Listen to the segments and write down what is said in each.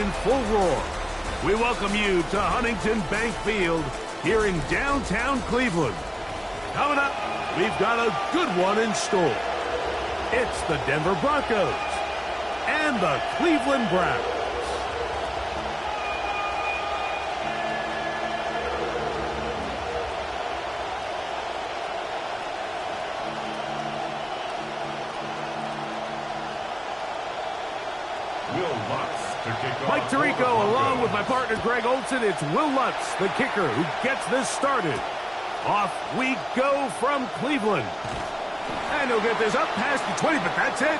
in full roar. We welcome you to Huntington Bank Field here in downtown Cleveland. Coming up, we've got a good one in store. It's the Denver Broncos and the Cleveland Browns. Mike Tirico, along with my partner Greg Olson, it's Will Lutz, the kicker, who gets this started. Off we go from Cleveland. And he'll get this up past the 20, but that's it.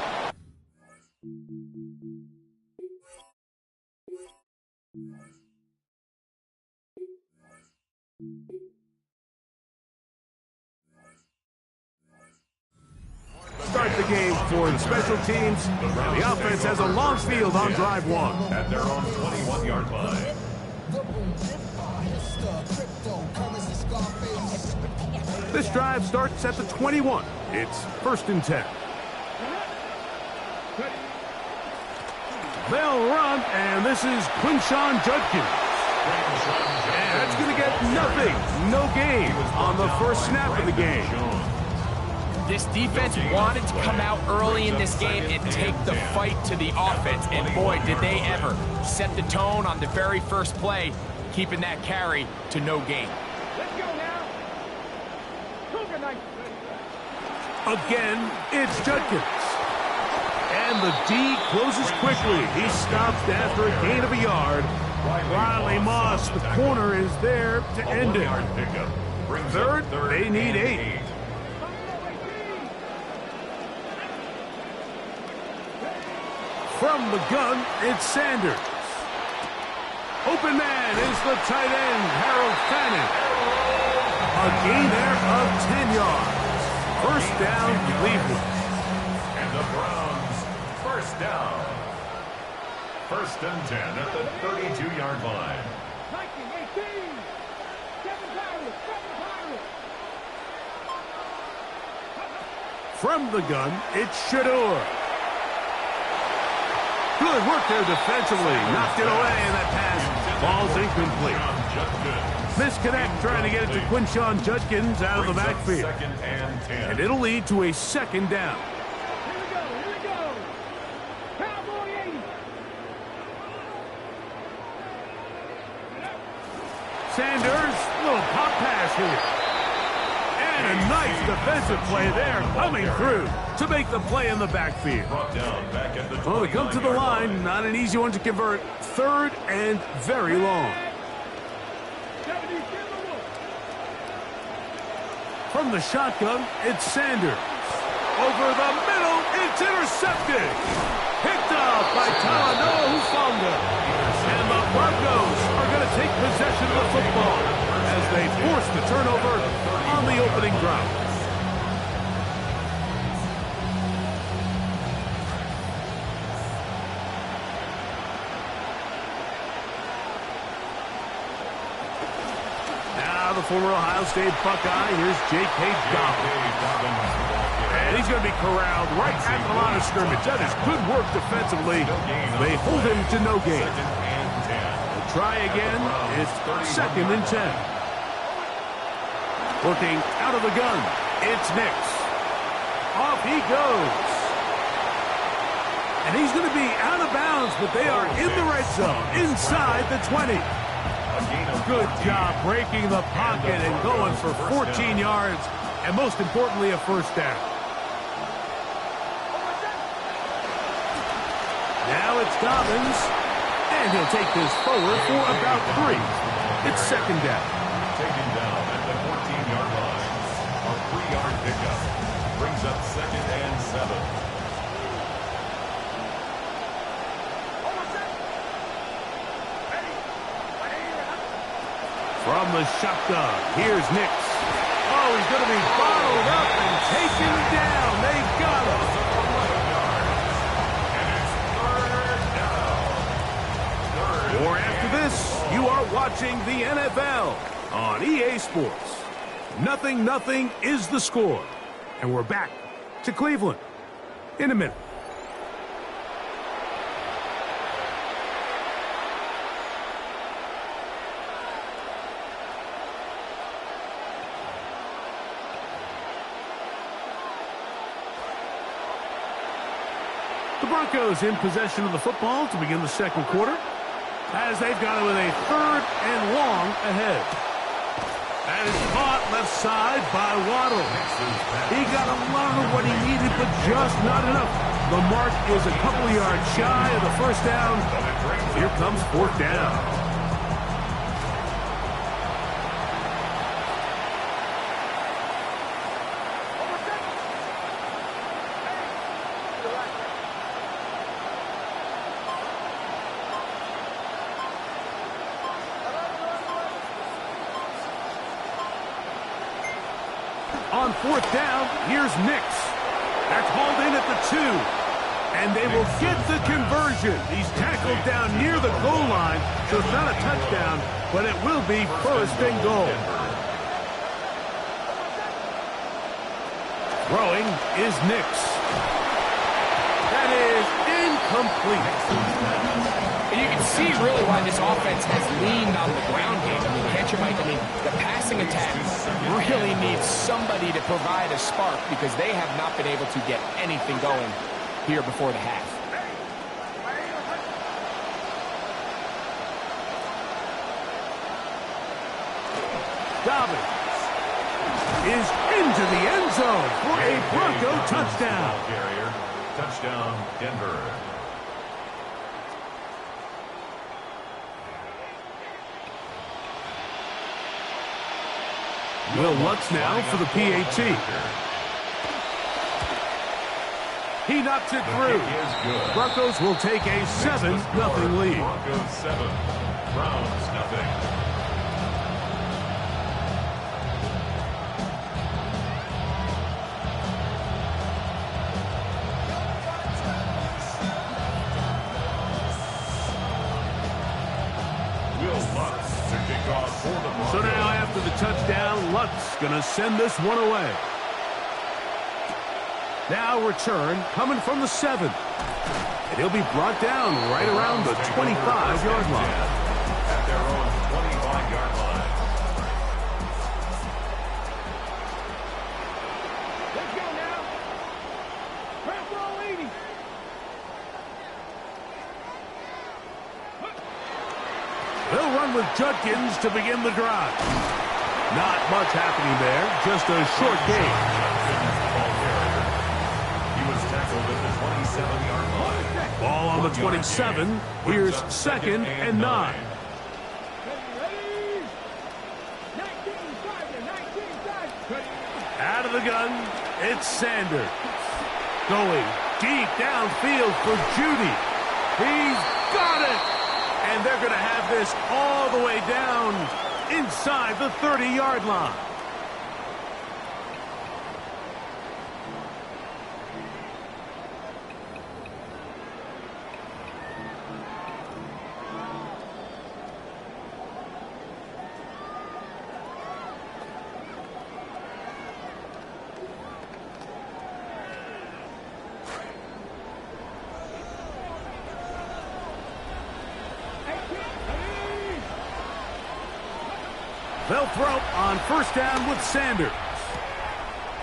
Start the game for the special teams. The offense has a long field on drive one. At their own 21-yard line. This drive starts at the 21. It's 1st and 10. They'll run, and this is Quinshon Judkins. And that's going to get nothing, no gain on the first snap of the game. This defense wanted to come out early in this game and take the fight to the offense, and boy, did they ever set the tone on the very first play, keeping that carry to no gain. Let's go now. Cougar night. Again, it's Judkins. And the D closes quickly. He stops after a gain of a yard. Riley Moss, the corner, is there to end it. Third, they need 8. From the gun, it's Sanders. Open man is the tight end, Harold Fannin. A gain there of 10 yards. First down, Cleveland. And the Browns, first down. 1st and 10 at the 32-yard line. 19-18. Seven Pirates. From the gun, it's Shador. Good work there defensively. Knocked it away, and that pass falls incomplete. Misconnect trying to get it to Quinshon Judkins out of the backfield. And it'll lead to a 2nd down. Here we go. Cowboy 80. Sanders, little pop pass here. And a nice defensive play there coming through to make the play in the backfield. Well, we come to the line, not an easy one to convert. 3rd and very long. From the shotgun, it's Sanders. Over the middle, it's intercepted. Picked up by Talanoa Hufanga. And the Broncos are going to take possession of the football as they force the turnover on the opening drive. Now the former Ohio State Buckeye, here's J.K. Dobbins. And he's going to be corralled right at the line of scrimmage. That is good work defensively. They hold him to no gain. They'll try again. It's 2nd and 10. Looking out of the gun, it's Nix. Off he goes. And he's going to be out of bounds, but they are in the red zone, inside the 20. Good job breaking the pocket and going for 14 yards, and most importantly, a 1st down. Now it's Dobbins, and he'll take this forward for about 3. It's 2nd down. Taken down at the 14-yard line. A 3-yard pickup brings up 2nd and 7. From the shotgun, here's Nix. Oh, he's going to be bottled up and taken down. They got him. Or after this, you are watching the NFL on EA Sports. 0-0 is the score. And we're back to Cleveland in a minute. The Broncos in possession of the football to begin the second quarter, as they've got it with a 3rd and long ahead. And it's caught left side by Waddle. He got a lot of what he needed, but just not enough. The mark is a couple of yards shy of the first down. Here comes 4th down. On 4th down, here's Nix. That's hauled in at the 2. And they will get the conversion. He's tackled down near the goal line, so it's not a touchdown, but it will be 1st and goal. Throwing is Nix. That is incomplete. And you can see really why this offense has leaned on the ground game. I mean, can't you, Mike? I mean, the passing attack really needs somebody to provide a spark because they have not been able to get anything going here before the half. Dobbins is into the end zone for a Bronco touchdown. Touchdown, Denver. Will Lutz now for the PAT. He knocks it through. Broncos will take a 7-0 lead. Broncos 7, Browns nothing. So now after the touchdown, Lutz going to send this one away. Now return coming from the 7. And he'll be brought down right around the 25-yard line. At their own 25-yard line. Let's go now. Press roll 80. They'll run with Judkins to begin the drive. Not much happening there, just a short gain. He was tackled at the 27-yard line. Ball on the 27. Here's 2nd and 9. Out of the gun, it's Sanders. Going deep downfield for Judy. He's got it! And they're going to have this all the way down inside the 30-yard line. They'll throw on 1st down with Sanders.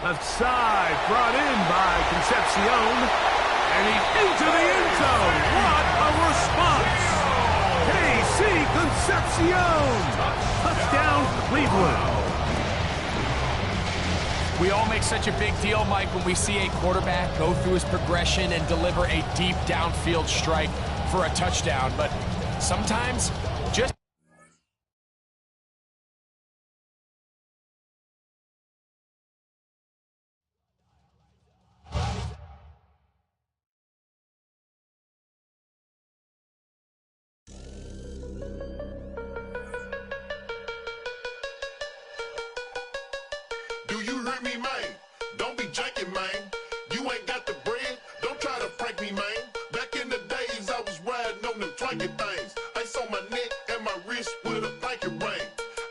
Left side brought in by Concepcion. And he's into the end zone. What a response. KC Concepcion. Touchdown Cleveland. We all make such a big deal, Mike, when we see a quarterback go through his progression and deliver a deep downfield strike for a touchdown. But sometimes just do you hear me, man? Don't be janking, man. You ain't got the bread. Don't try to prank me, man. Back in the days, I was riding on them twanky things. Ice on my neck and my wrist with a blanket ring.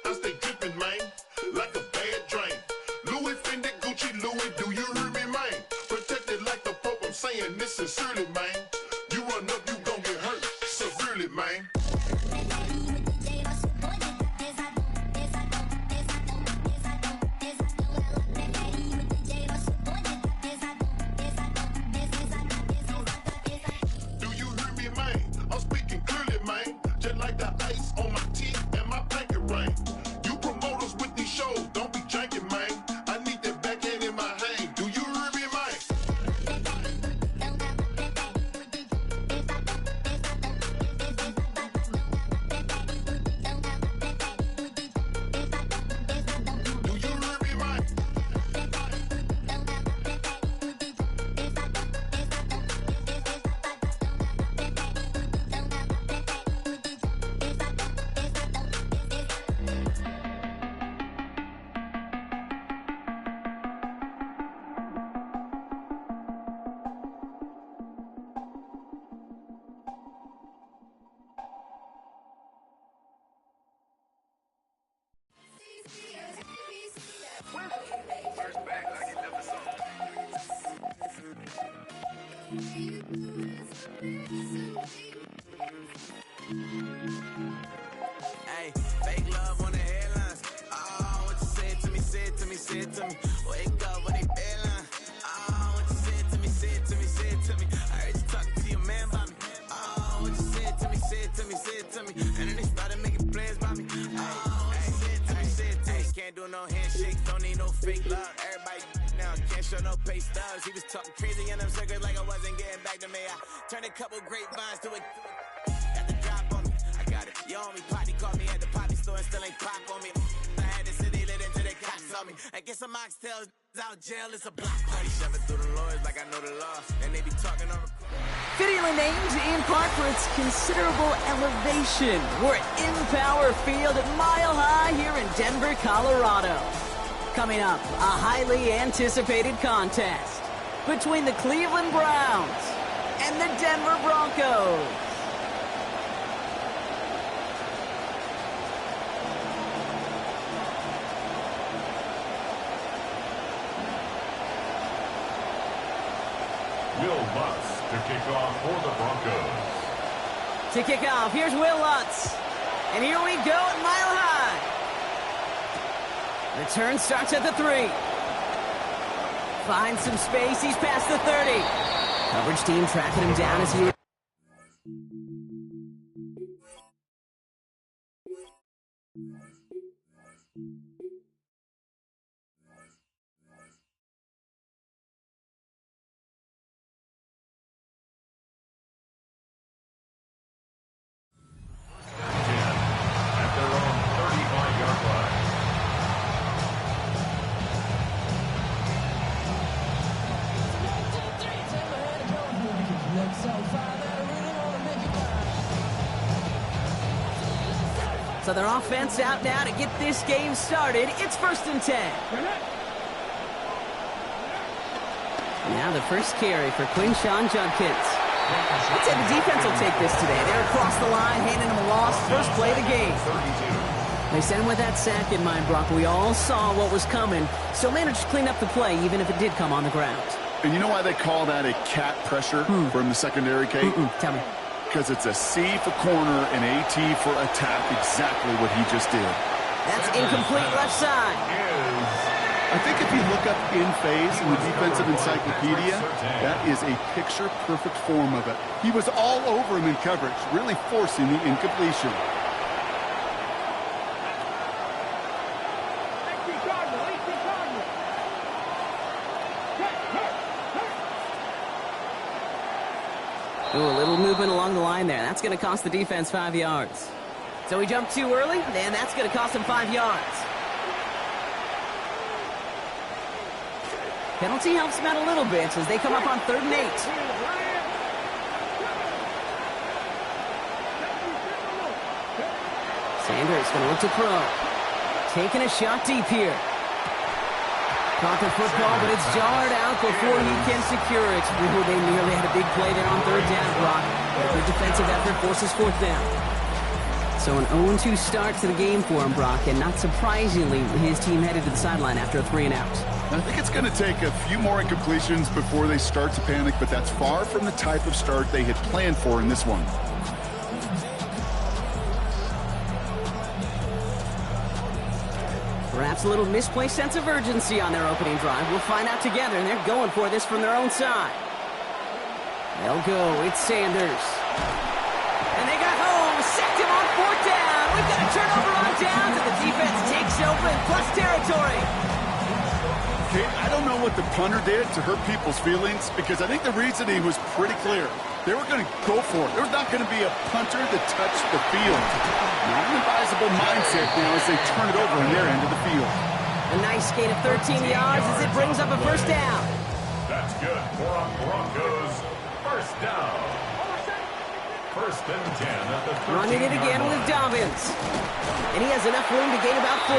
I stay dripping, man, like a bad drain. Louis, Fendi, Gucci, Louis, do you hear me, man? Protected like the Pope, I'm saying this sincerely, man. You run up, you gon' get hurt severely, man. Hey, fake love on the headlines. Oh, what you said to me, said to me, said to me. Wake up when they bedline. Oh, what you said to me, said to me, said to me. I heard you talking to your man about me. Oh, what you said to me, said to me, said to me. And then they started making plans by me. Oh, what you said to me, said to me. Can't do no handshakes, don't need no fake love. Everybody now can't show no pay stubs. He was talking crazy in them circles like I wasn't getting back to me. I turned a couple grapevines to a got the drop on me. I got it. Yo, homie, Potty called me at the poppy store and still ain't pop on me. I had the city lit until they cops on me. I get some oxtails out jail, it's a block party. Shoving through the lawyers like I know the law. And they be talking on. Fittingly named in part for its considerable elevation. We're in Power Field at Mile High here in Denver, Colorado. Coming up, a highly anticipated contest between the Cleveland Browns and the Denver Broncos. Will Lutz to kick off for the Broncos. To kick off, here's Will Lutz. And here we go at Mile High. Return starts at the 3. Finds some space, he's past the 30. Coverage team tracking him down as he... At their own 35-yard line. So their offense out now to get this game started. It's 1st and 10. Now the first carry for Quinshawn Judkins. I'd say the defense will take this today. They're across the line, handing them a loss. First play of the game. They sent with that sack in mind, Brock. We all saw what was coming, so managed to clean up the play, even if it did come on the ground. And you know why they call that a cat pressure from the secondary, Kate? Tell me. Because it's a C for corner and AT for attack, exactly what he just did. That's incomplete left side. I think if you look up in phase in the defensive encyclopedia, that is a picture-perfect form of it. He was all over him in coverage, really forcing the incompletion. Ooh, a little movement along the line there. That's going to cost the defense 5 yards. So he jumped too early, and that's going to cost him 5 yards. Penalty helps them out a little bit as they come up on 3rd and 8. Sanders going to look to throw. Taking a shot deep here. Caught the football, but it's jarred out before he can secure it. Ooh, they nearly had a big play there on 3rd down, Brock. A good defensive effort forces 4th down. So an 0-2 start to the game for him, Brock, and not surprisingly, his team headed to the sideline after a 3-and-out. I think it's going to take a few more incompletions before they start to panic, but that's far from the type of start they had planned for in this one. Perhaps a little misplaced sense of urgency on their opening drive. We'll find out together, and they're going for this from their own side. They'll go. It's Sanders. And they got home. Sacked him on 4th down. We've got a turnover on downs, and the defense takes over in plus territory. Okay, I don't know what the punter did to hurt people's feelings, because I think the reasoning was pretty clear. They were going to go for it. There's not going to be a punter that touched the field. Not an advisable mindset now as they turn it over on their end of the field. A nice gain of 13 yards as it brings up a 1st down. That's good for a Broncos 1st down. 1st and 10 at the 13-yard Running it again with Dobbins. And he has enough room to gain about 4.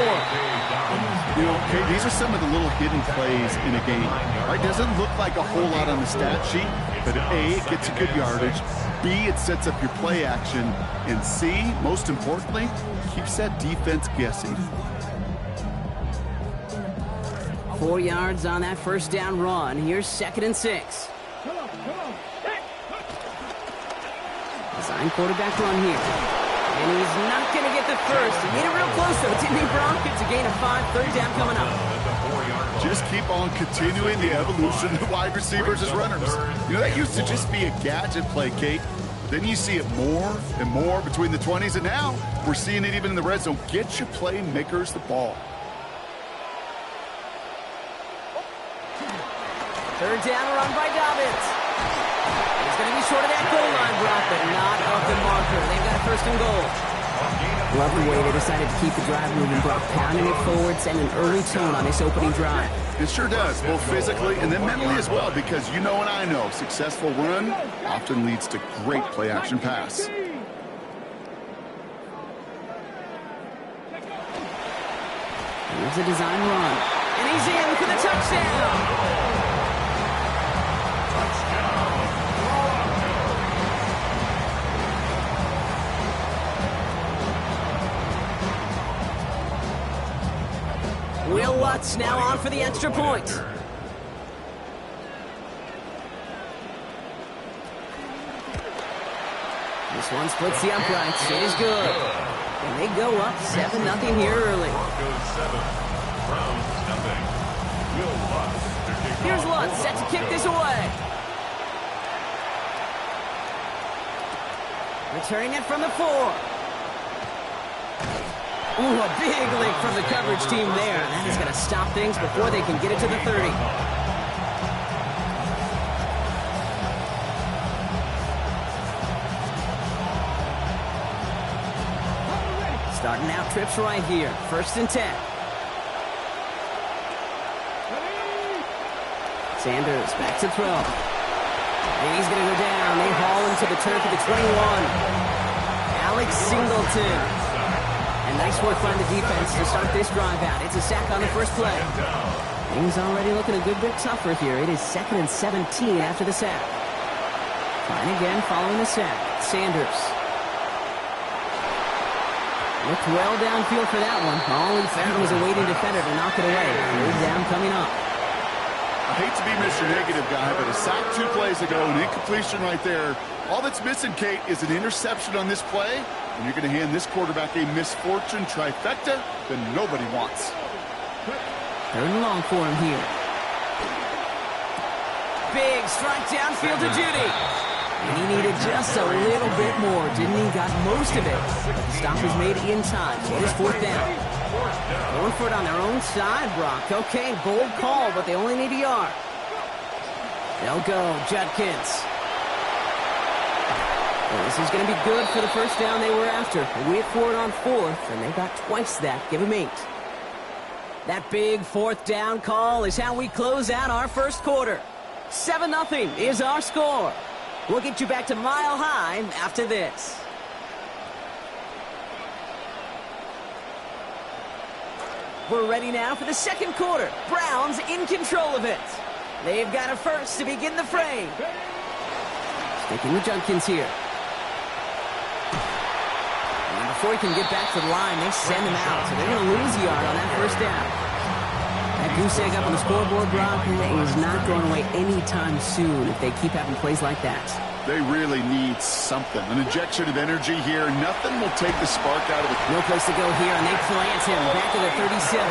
You know, okay, these are some of the little hidden plays in a game. Right, doesn't look like a whole lot on the stat sheet, but A, it gets a good yardage, B, it sets up your play action, and C, most importantly, keeps that defense guessing. 4 yards on that 1st down run. Here's 2nd and 6. Come on. Design quarterback run here. And he's not going to get the first. He made it real close, though, didn't he, Brock? It's a gain of 5, third down coming up. Just keep on continuing the evolution of wide receivers as runners. You know, that used to just be a gadget play, Kate. Then you see it more and more between the 20s, and now we're seeing it even in the red zone. Get your playmakers the ball. Third down run by Dobbins. He's going to be short of that goal line, Brock, but not of the marker. They've got a first and goal. Love the way they decided to keep the drive moving, Brock, pounding it forward, sending an early tone on this opening drive. It sure does, both physically and then mentally as well, because you know and I know, successful run often leads to great play-action pass. Here's a design run, and he's in for the touchdown. Will Lutz now on for the extra point. This one splits the uprights. It is good. And they go up 7-0 here early. Here's Lutz set to kick this away. Returning it from the 4. Ooh, a big lick from the coverage team there. That is going to stop things before they can get it to the 30. Starting out trips right here. 1st and 10. Sanders back to throw. And he's going to go down. They haul him to the turf at the 21. Alex Singleton. And nice work by the defense to start this drive out. It's a sack on the first play. Things already looking a good bit tougher here. It is 2nd and 17 after the sack. Trying again following the sack. Sanders. Looked well downfield for that one. All he found was a waiting defender to knock it away. Third down coming up. I hate to be Mr. Negative guy, but a sack 2 plays ago, an incompletion right there. All that's missing, Kate, is an interception on this play. And you're going to hand this quarterback a misfortune trifecta that nobody wants. 3rd and long for him here. Big strike downfield to Judy. And he needed just a little bit more, didn't he? Got most of it. But the stop was made in time, so it is 4th down. Going for it on their own side, Brock. Okay, bold call, but they only need a yard. They'll go, Judkins. Well, this is going to be good for the first down they were after. They went for it on 4th, and they got twice that. Give them 8. That big 4th down call is how we close out our first quarter. 7-0 is our score. We'll get you back to Mile High after this. We're ready now for the second quarter. Browns in control of it. They've got a first to begin the frame. Sticking with Judkins here. And before he can get back to the line, they send him out. So they're going to lose a yard on that first down. That goose egg up on the scoreboard, Brock, is not going away anytime soon if they keep having plays like that. They really need something. An injection of energy here. Nothing will take the spark out of it. No place to go here, and they plant him back to the 37.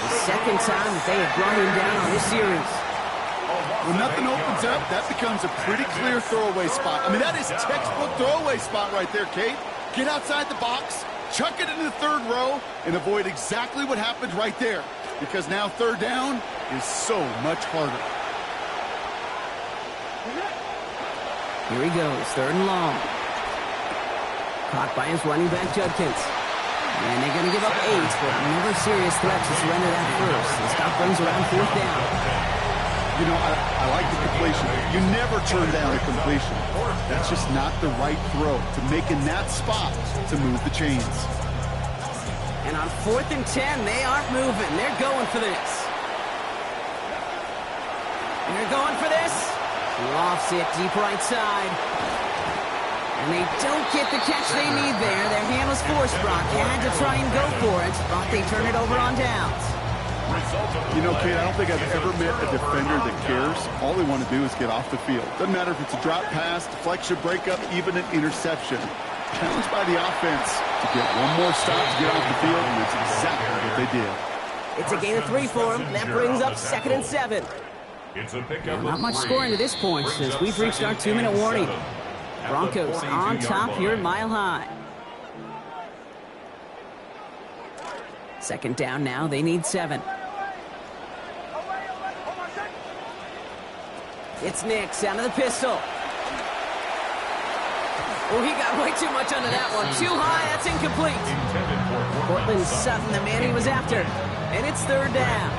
The second time that they have brought him down on this series. When nothing opens up, that becomes a pretty clear throwaway spot. I mean, that is textbook throwaway spot right there, Kate. Get outside the box, chuck it into the 3rd row, and avoid exactly what happened right there. Because now 3rd down is so much harder. Here he goes, 3rd and long. Caught by his running back, Judkins. And they're going to give up 8, but never serious threat to surrender that first. The stop brings around 4th down. You know, I like the completion. You never turn down a completion. That's just not the right throw to make in that spot to move the chains. And on 4th and 10, they aren't moving. They're going for this. And they're going for this. Lofts it deep right side. And they don't get the catch they need there. Their hand was forced, Brock. Had to try and go for it, but they turn it over on downs. You know, Kate, I don't think I've ever met a defender that cares. All they want to do is get off the field. Doesn't matter if it's a drop pass, deflection, breakup, even an interception. Challenged by the offense to get one more stop to get off the field, and that's exactly what they did. It's a gain of 3 for him. That brings up 2nd and 7. Not much scoring to this point since we've reached our 2-minute warning. Broncos on top here at Mile High. 2nd down now. They need 7. It's Nix out of the pistol. Oh, he got way too much under that one. Too high. That's incomplete. Cortland Sutton, the man he was after. And it's 3rd down.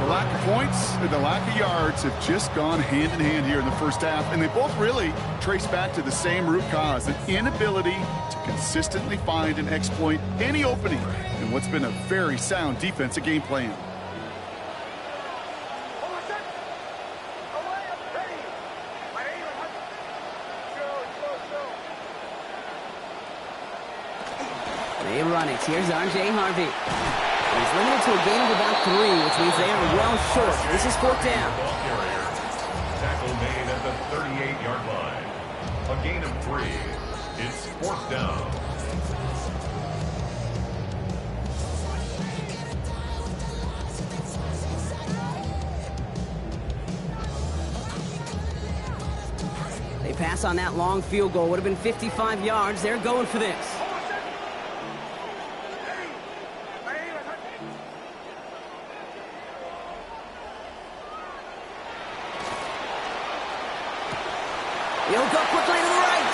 The lack of points and the lack of yards have just gone hand in hand here in the first half, and they both really trace back to the same root cause, an inability to consistently find and exploit any opening in what's been a very sound defensive game plan. They run it. Here's R.J. Harvey. He's limited to a gain of about 3, which means they are well short. This is 4th down. Tackle made at the 38-yard line. A gain of 3. It's 4th down. They pass on that long field goal. Would have been 55 yards. They're going for this. He'll go quickly to the right.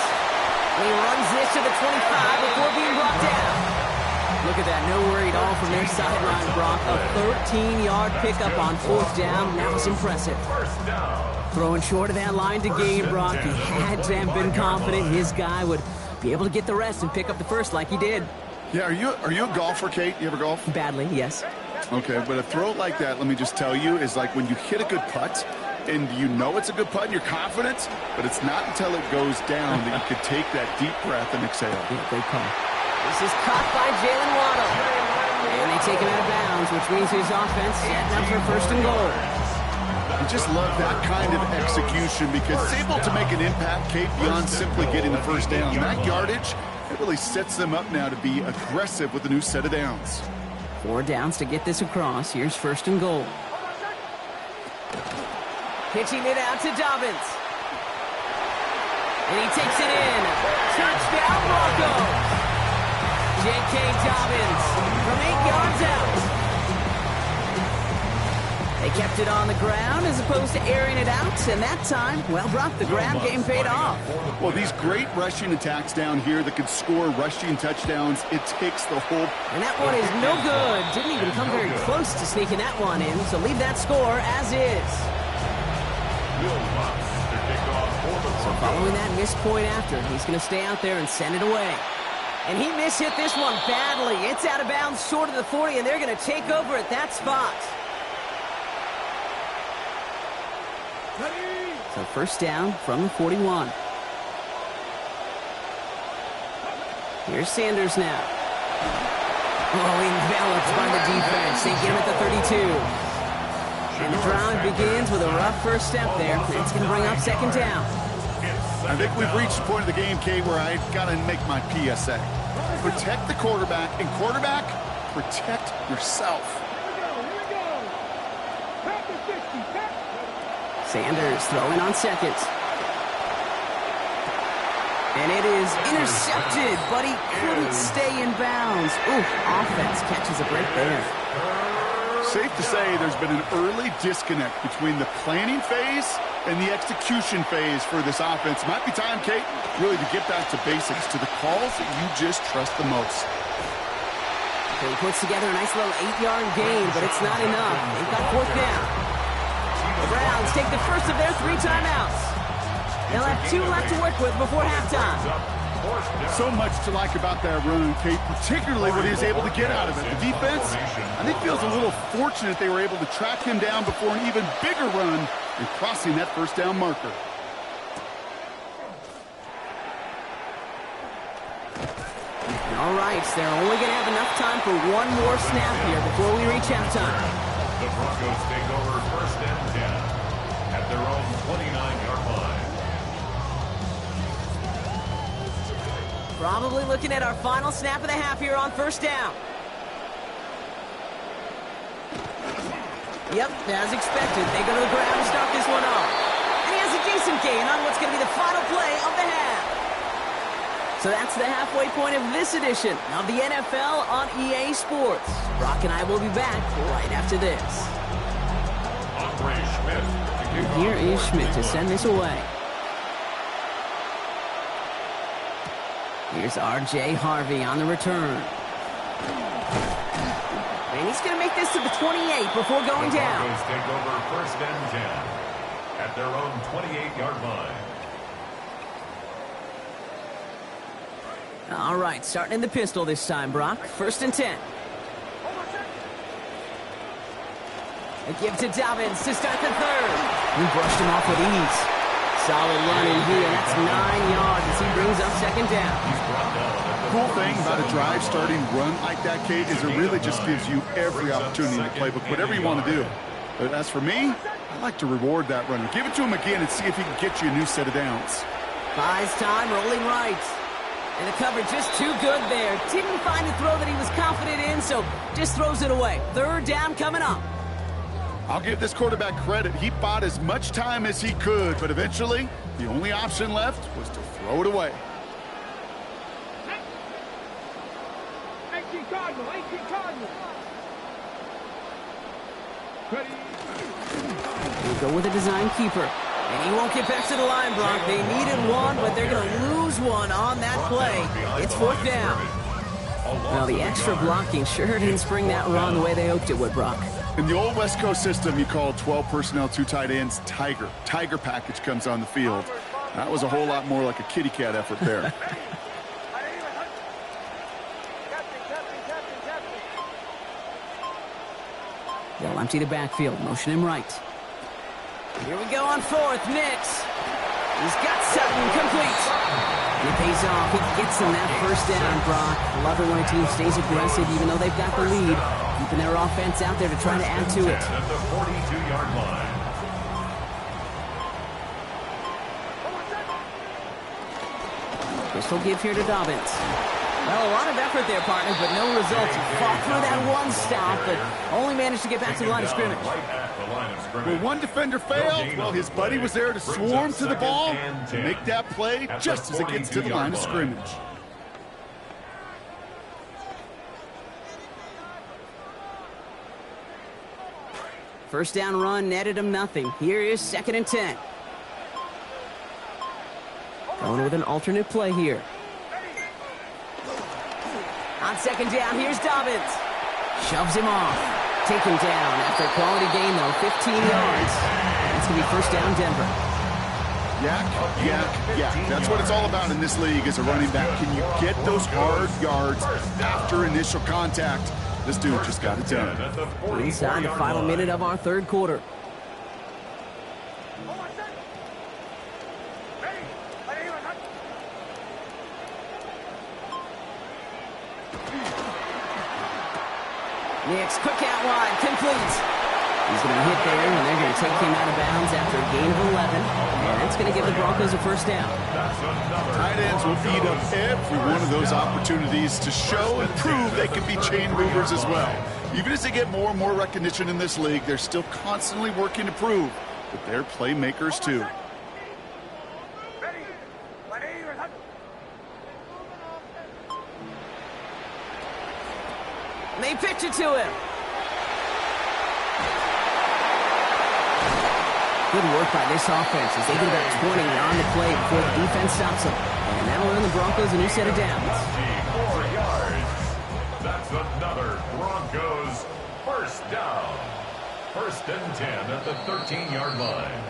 And he runs this to the 25 before being brought down. Look at that. No worry at all from their sideline, Brock. A 13-yard pickup on 4th down. That was impressive. Throwing short of that line to gain, Brock. He had to have been confident his guy would be able to get the rest and pick up the first like he did. Yeah, are you a golfer, Kate? You ever golf? Badly, yes. Okay, but a throw like that, let me just tell you, is like when you hit a good putt, and you know it's a good putt and you're confident, but it's not until it goes down that you can take that deep breath and exhale. Yeah, great call. This is caught by Jalen Waddle. And they take him out of bounds, which means his offense setting up for 1st and goal. I just love that kind of execution because it's able to make an impact, Kate, beyond simply getting the 1st down. That yardage, it really sets them up now to be aggressive with a new set of downs. 4 downs to get this across. Here's 1st and goal. Pitching it out to Dobbins. And he takes it in. Touchdown, Broncos. J.K. Dobbins from 8 yards out. They kept it on the ground as opposed to airing it out. And that time, well, Brock, the ground game paid off. Well, these great rushing attacks down here that could score rushing touchdowns, it takes the whole... And that one is no good. Didn't even come very close to sneaking that one in. So leave that score as is. So following that missed point after, he's going to stay out there and send it away. And he mishit this one badly. It's out of bounds short of the 40, and they're going to take over at that spot. So 1st down from the 41. Here's Sanders now. Oh, enveloped by the defense. They get him at the 32. And the drive begins with a rough first step there. It's going to bring up 2nd down. I think we've reached the point of the game, Kate, where I've got to make my PSA. Protect the quarterback, and quarterback, protect yourself. Sanders throwing on 2nd. And it is intercepted, but he couldn't stay in bounds. Ooh, offense catches a break there. Safe to say there's been an early disconnect between the planning phase and the execution phase for this offense. Might be time, Kate, really to get back to basics, to the calls that you just trust the most. He puts together a nice little 8-yard gain, but it's not enough. They've got 4th down. The Browns take the first of their 3 timeouts. They'll have 2 left to work with before halftime. So much to like about that run, Kate, particularly what he was able to get out of it. The defense, I think, feels a little fortunate they were able to track him down before an even bigger run and crossing that 1st down marker. All right, so they're only going to have enough time for one more snap here before we reach halftime. The Broncos take over 1st and 10 at their own 29-yard line. Probably looking at our final snap of the half here on 1st down. Yep, as expected, they go to the ground and start this one off. And he has a decent gain on what's going to be the final play of the half. So that's the halfway point of this edition of the NFL on EA Sports. Brock and I will be back right after this. And here is Schmidt to send this away. Here's R.J. Harvey on the return. And he's going to make this to the 28 before going down. The Broncos take over 1st and 10 at their own 28-yard line. All right, starting in the pistol this time, Brock. 1st and 10. A give to Dobbins to start the 3rd. We brushed him off with ease. Solid run in here. That's 9 yards as he brings up 2nd down. The cool thing about a drive starting run like that, Kate, is it really just gives you every opportunity in the playbook, whatever you want to do. But as for me, I like to reward that runner. Give it to him again and see if he can get you a new set of downs. Buys time, rolling right. And the cover just too good there. Didn't find a throw that he was confident in, so just throws it away. 3rd down coming up. I'll give this quarterback credit. He bought as much time as he could, but eventually, the only option left was to throw it away. 18 Cardinal, 18 Cardinal. Ready. We'll go with a design keeper. And he won't get back to the line, Brock. They needed one, but they're going to lose one on that play. It's 4th down. Well, the extra blocking sure didn't spring that run the way they hoped it would, Brock. In the old West Coast system, you call 12 personnel, 2 tight ends, Tiger. Tiger package comes on the field. That was a whole lot more like a kitty cat effort there. They'll empty the backfield, motion him right. Here we go on 4th, Nix. He's got Sutton, complete. It pays off. He gets them that 1st down, Brock. Love it when a team stays aggressive even though they've got the lead. Keeping their offense out there to try to add to it. At the 42-yard line. Pistol give here to Dobbins. Well, a lot of effort there, partner, but no results. He fought through that one stop, but only managed to get back to the line of scrimmage. Well, one defender failed. Well, his buddy was there to swarm to the ball to make that play just as it gets to the line of scrimmage. First down run netted him nothing. Here is 2nd and 10. Going with an alternate play here. On 2nd down, here's Dobbins. Shoves him off. Taken down after a quality gain, though, 15 yards. It's going to be 1st down, Denver. Yak. That's what it's all about in this league as a running back. Can you get those hard yards after initial contact? This dude just got it done. Inside the final minute of our 3rd quarter. Nix, quick out wide, complete. He's going to hit there, and they're going to take him out of bounds after a gain of 11. And that's going to give the Broncos a 1st down. Tight ends will eat up every one of those opportunities to show and prove they can be chain movers as well. Even as they get more and more recognition in this league, they're still constantly working to prove that they're playmakers too. They pitch it to him. Good work by this offense as they get about 20 on the play before the defense stops them. And that'll earn the Broncos a new set of downs. 4 yards. That's another Broncos 1st down. 1st and 10 at the 13-yard line.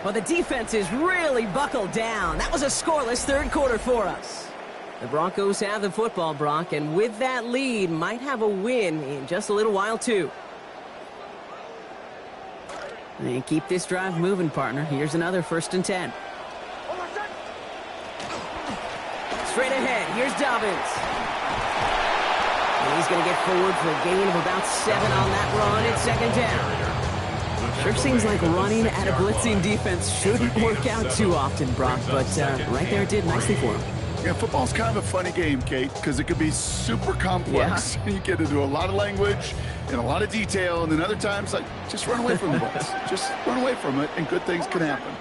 Well, the defense is really buckled down. That was a scoreless 3rd quarter for us. The Broncos have the football, Brock, and with that lead, might have a win in just a little while, too. And keep this drive moving, partner. Here's another 1st and 10. Straight ahead. Here's Dobbins. And he's going to get forward for a gain of about 7 on that run. It's second down. Sure seems like running at a blitzing defense shouldn't work out too often, Brock, but right there it did nicely for him. Yeah, football's kind of a funny game, Kate, because it could be super complex. Yeah. You get into a lot of language and a lot of detail, and then other times, like, just run away from the blitz. Just run away from it, and good things can happen.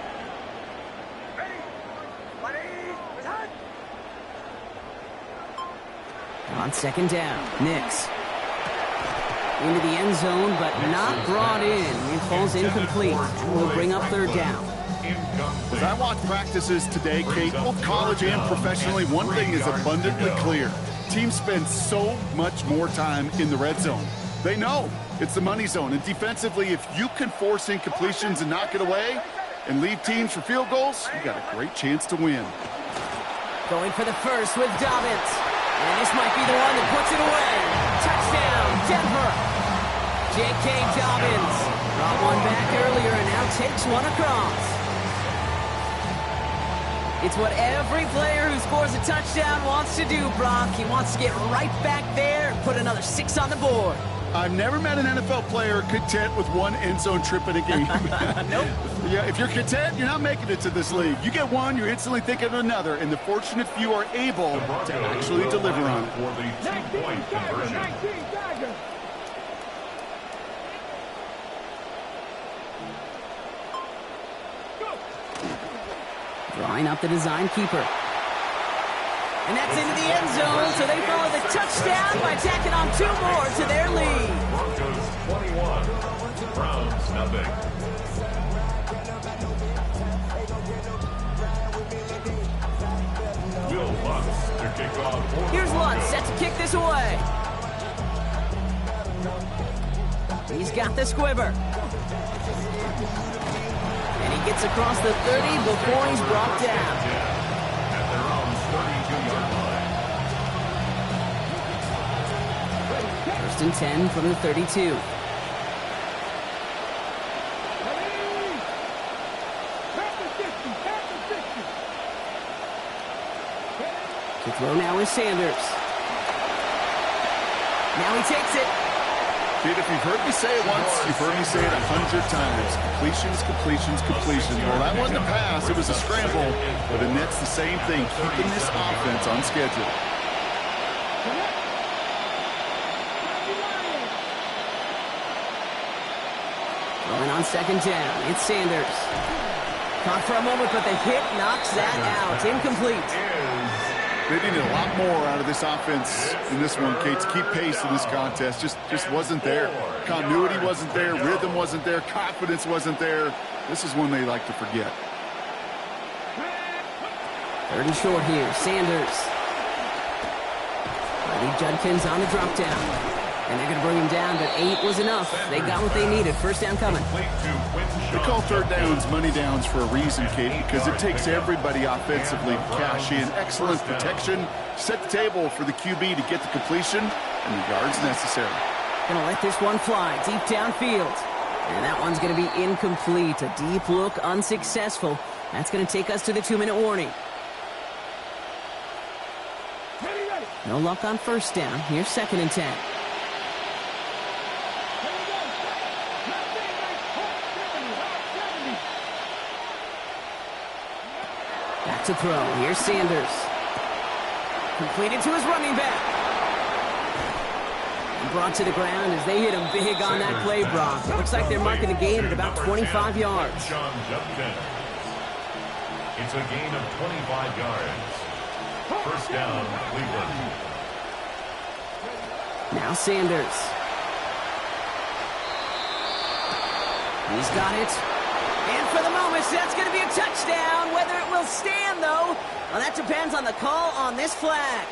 On second down, Nix. Into the end zone, but not brought in. It falls incomplete, and will bring up third down. As I watch practices today, Kate, both college and professionally, one thing is abundantly clear. Teams spend so much more time in the red zone. They know it's the money zone, and defensively, if you can force incompletions and knock it away and leave teams for field goals, you got a great chance to win. Going for the first with Dobbins. And this might be the one that puts it away. Touchdown, Denver. J.K. Dobbins brought one back earlier and now takes one across. It's what every player who scores a touchdown wants to do, Brock. He wants to get right back there and put another 6 on the board. I've never met an NFL player content with one end zone trip in a game. Nope. Yeah, if you're content, you're not making it to this league. You get one, you're instantly thinking of another, and the fortunate few are able to actually deliver on it. For the 2-point conversion. Drawing up the design keeper. And that's into the end zone, so they follow the touchdown by tacking on 2 more to their lead. Broncos 21, Browns nothing. Will Lutz to kick off. Here's Lutz set to kick this away. He's got the squibber. And he gets across the 30 before he's brought down. At their own 32-yard line. First and 10 from the 32. To throw now is Sanders. Now he takes it. Kid, if you've heard me say it once, you've heard me say it 100 times. Completions, completions, completions. Well, that wasn't a pass. It was a scramble. But it nets the same thing, keeping this offense on schedule. Going on second down, it's Sanders. Caught for a moment, but the hit knocks that out. Incomplete. They needed a lot more out of this offense in this one, Kate, to keep pace in this contest. Just wasn't there. Continuity wasn't there. Rhythm wasn't there. Confidence wasn't there. This is one they like to forget. Third and short here, Sanders. Lee Judkins on the drop down. And they're going to bring him down, but 8 was enough. They got what they needed. First down coming. They call third downs money downs for a reason, Kate, because it takes everybody offensively to cash in. Excellent protection. Set the table for the QB to get the completion and the yards necessary. Going to let this one fly deep downfield. And that one's going to be incomplete. A deep look, unsuccessful. That's going to take us to the 2-minute warning. No luck on first down. Here's second and 10. Back to throw. Here's Sanders. Completed to his running back. And brought to the ground as they hit him big on that play, Brock. It looks like they're marking the gain at about 25 yards. It's a gain of 25 yards. First down, Cleveland. Now Sanders. He's got it. And for the moment, that's going to be a touchdown. Whether it will stand, though, well, that depends on the call on this flag.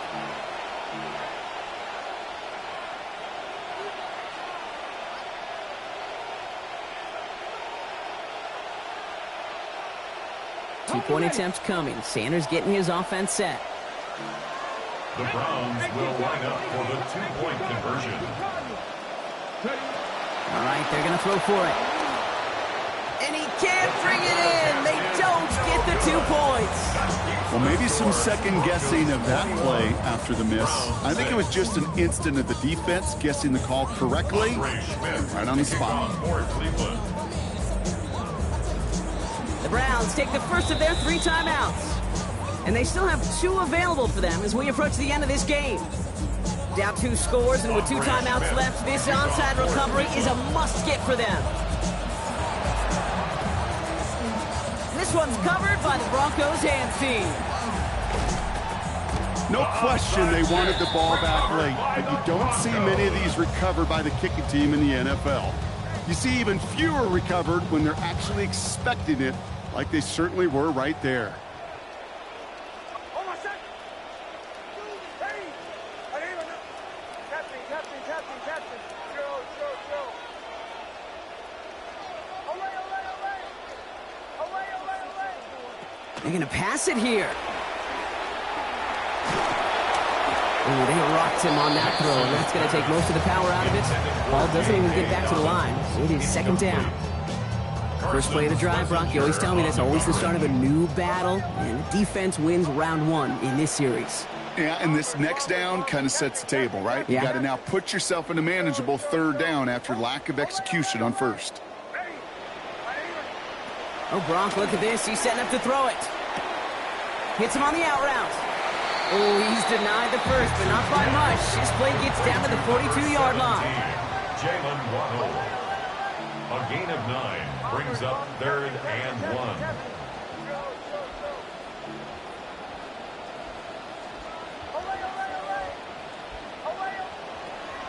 Two-point attempts coming. Sanders getting his offense set. The Browns will line up for the 2-point conversion. All right, they're going to throw for it. And he can't bring it in. They don't get the 2 points. Well, maybe some second guessing of that play after the miss. I think it was just an instant of the defense guessing the call correctly, right on the spot. The Browns take the first of their 3 timeouts. And they still have 2 available for them as we approach the end of this game. Down 2 scores, and with 2 timeouts left, this onside recovery is a must-get for them. This one's covered by the Broncos hands team. No question they wanted the ball back late, but you don't see many of these recovered by the kicking team in the NFL. You see even fewer recovered when they're actually expecting it, like they certainly were right there. They're going to pass it here. Ooh, they rocked him on that throw, and that's going to take most of the power out of it. Ball doesn't even get back to the line. It is 2nd down. First play of the drive, Brock. You always tell me that's always the start of a new battle, and the defense wins round 1 in this series. Yeah, and this next down kind of sets the table, right? Yeah. You got to now put yourself in a manageable 3rd down after lack of execution on 1st. Oh, Brock, look at this. He's setting up to throw it. Hits him on the out route. Oh, he's denied the first, but not by much. His play gets down to the 42-yard line. Jalen Waddle. A gain of 9 brings up 3rd and 1.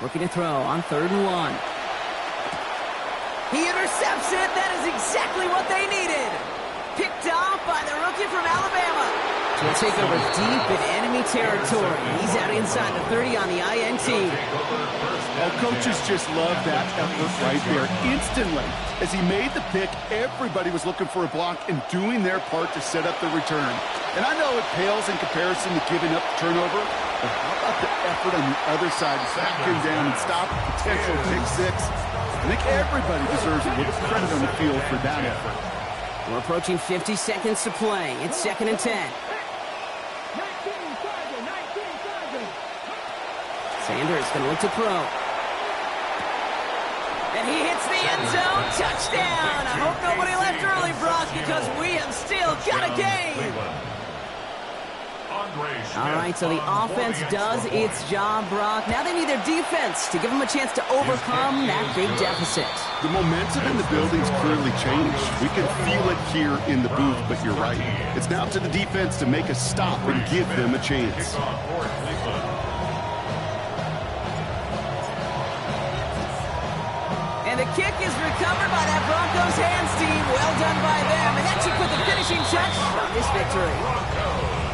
Looking to throw on 3rd and 1. He intercepts it. That is exactly what they needed. Picked off by the rookie from Alabama. He'll take over deep in enemy territory. He's out inside the 30 on the INT. Well, coaches just love that effort right there. Instantly, as he made the pick, everybody was looking for a block and doing their part to set up the return. And I know it pales in comparison to giving up the turnover, but how about the effort on the other side to back him down and stop a potential pick 6? I think everybody deserves a little credit on the field for that effort. We're approaching 50 seconds to play. It's 2nd and 10. Sanders going to look to throw. And he hits the end zone. Touchdown. I hope nobody left early, Brock, because we have still got a game. All right, so the offense does its job, Brock. Now they need their defense to give them a chance to overcome that big deficit. The momentum in the building's clearly changed. We can feel it here in the booth, but you're right. It's now to the defense to make a stop and give them a chance. And the kick is recovered by that Broncos hands team. Well done by them. And that should put the finishing touch on this victory.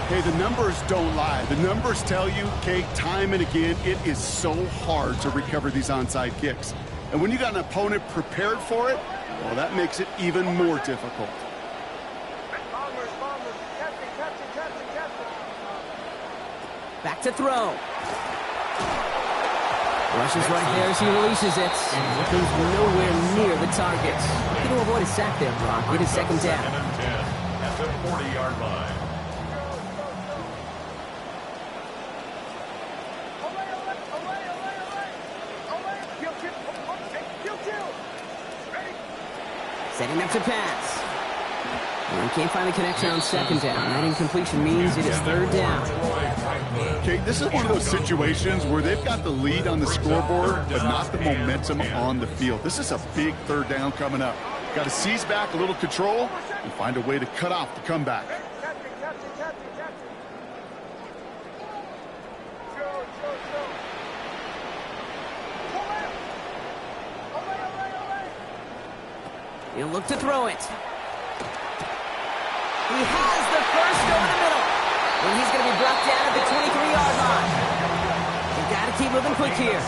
Hey, the numbers don't lie. The numbers tell you, Kate, time and again, it is so hard to recover these onside kicks. And when you got an opponent prepared for it, well, that makes it even more difficult. Back to throw. Rushes right there as he releases it. It goes nowhere near the target. Going to avoid a sack there, Brock. It is 2nd down. At the 40-yard line. Setting up to pass. And can't find the connection on 2nd down. That incompletion means it is 3rd down. Okay, this is one of those situations where they've got the lead on the scoreboard, but not the momentum on the field. This is a big 3rd down coming up. Got to seize back a little control and find a way to cut off the comeback. He'll look to throw it. He has the first over the middle. And he's going to be brought down at the 23-yard line. They've got to keep moving quick here.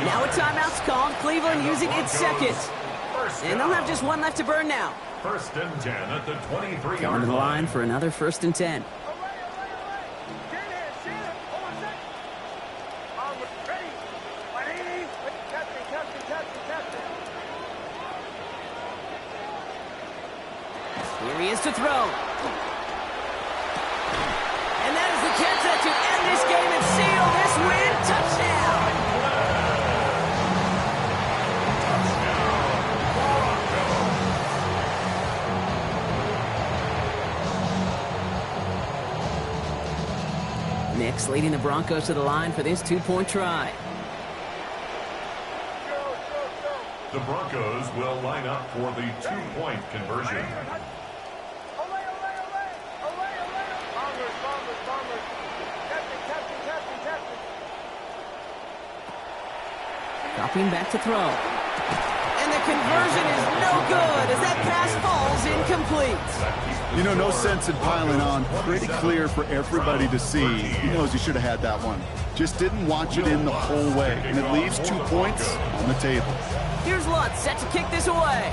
Now a timeout's called. Cleveland using its 2nd. And they'll have just 1 left to burn now. 1st and 10 at the 23-yard Going to the line for another 1st and 10. Here he is to throw. And that is the catch that should end this game and seal this win. Touchdown! Nix leading the Broncos to the line for this two-point try. The Broncos will line up for the two-point conversion. Dropping back to throw. And the conversion is no good as that pass falls incomplete. You know, no sense in piling on. Pretty clear for everybody to see. He knows he should have had that one. Just didn't watch it in the whole way. And it leaves 2 points on the table. Here's Lutz set to kick this away.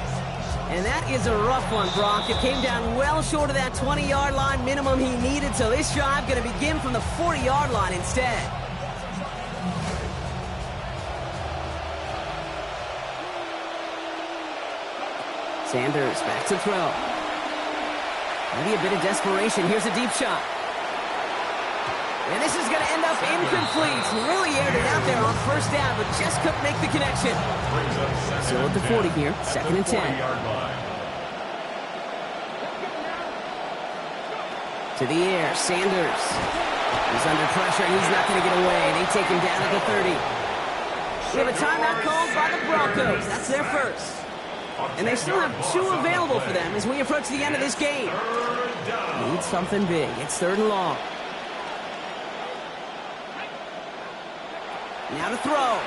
And that is a rough one, Brock. It came down well short of that 20-yard line minimum he needed, so this drive going to begin from the 40-yard line instead. Sanders back to throw. Maybe a bit of desperation. Here's a deep shot. And this is going to end up incomplete. Really aired it out there on first down, but just couldn't make the connection. Still at the 40 here, 2nd and 10. To the air, Sanders. He's under pressure, and he's not going to get away. They take him down at the 30. We have a timeout called by the Broncos. That's their first. And they still have 2 available for them as we approach the end of this game. Need something big. It's 3rd and long. Now to throw.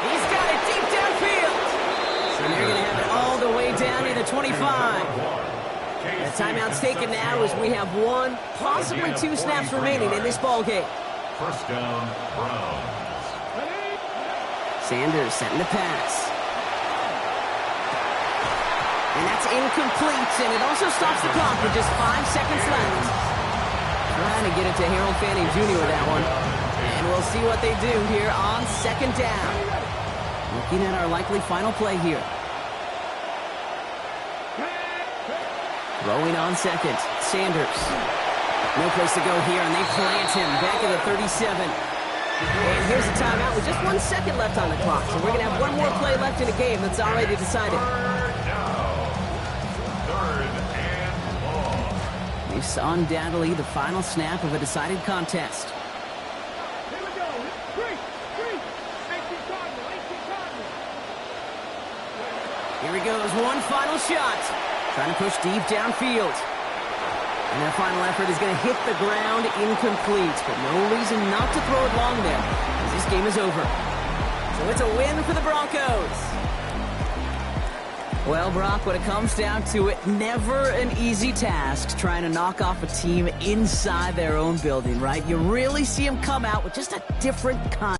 He's got it deep downfield. And they're going to have it all the way down to the 25. The timeout's taken now as we have 1, possibly 2 snaps remaining in this ball game. First down, Browns. Sanders setting the pass. And that's incomplete, and it also stops the clock with just 5 seconds left. Trying to get it to Harold Fanning Jr. with that one. And we'll see what they do here on 2nd down. Looking at our likely final play here. Throwing on 2nd, Sanders. No place to go here, and they plant him back at the 37. And here's a timeout with just 1 second left on the clock. So we're going to have 1 more play left in the game that's already decided. It's undoubtedly the final snap of a decided contest. Here we go. 3. 18 Cardinal. Here he goes. 1 final shot. Trying to push deep downfield. And that final effort is going to hit the ground incomplete, but no reason not to throw it long there, as this game is over. So it's a win for the Broncos. Well, Brock, when it comes down to it, never an easy task trying to knock off a team inside their own building, right? You really see them come out with just a different kind.